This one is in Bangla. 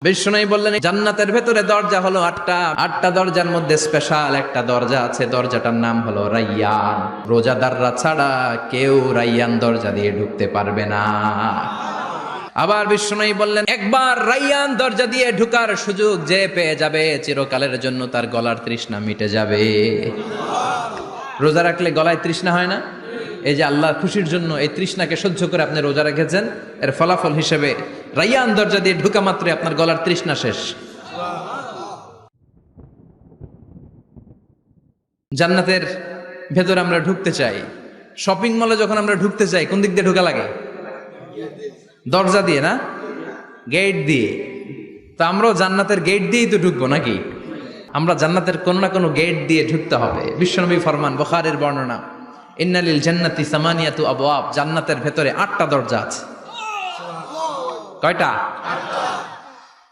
বিষ্ণু বললেন জান্নাতের ভেতরে দরজা হলো আটটা দরজার মধ্যে স্পেশাল একটা দরজা আছে, দরজাটার নাম হলো রাইয়ান। রোজাদাররা ছাড়া কেউ রাইয়ান দরজা দিয়ে ঢুকতে পারবে না। আবার বিষ্ণু বললেন একবার রাইয়ান দরজা দিয়ে ঢুকার সুযোগ যে পেয়ে যাবে চিরকালের জন্য তার গলার তৃষ্ণা মিটে যাবে। রোজা রাখলে গলায় তৃষ্ণা হয় না? এই যে আল্লাহর খুশির জন্য এই তৃষ্ণাকে সহ্য করে আপনি রোজা রেখেছেন, এর ফলাফল হিসেবে রাইয়ান দরজা দিয়ে ঢুকা মাত্রই আপনার গলার তৃষ্ণা শেষ। জান্নাতের ভেতরে আমরা ঢুকতে চাই। শপিং মলে যখন আমরা ঢুকতে চাই কোন দিক দিয়ে ঢোকা লাগে? দরজা দিয়ে না, গেট দিয়ে। তো আমরাও জান্নাতের গেট দিয়েই তো ঢুকবো নাকি? আমরা জান্নাতের কোনো না কোনো গেট দিয়ে ঢুকতে হবে। বিশ্বনবী ফরমান, বুখারীর বর্ণনা, ইন্নালিল জান্নাতি সামানিয়াতু আবওয়াব, জান্নাতের ভেতরে 8টা দরজা আছে। কয়টা?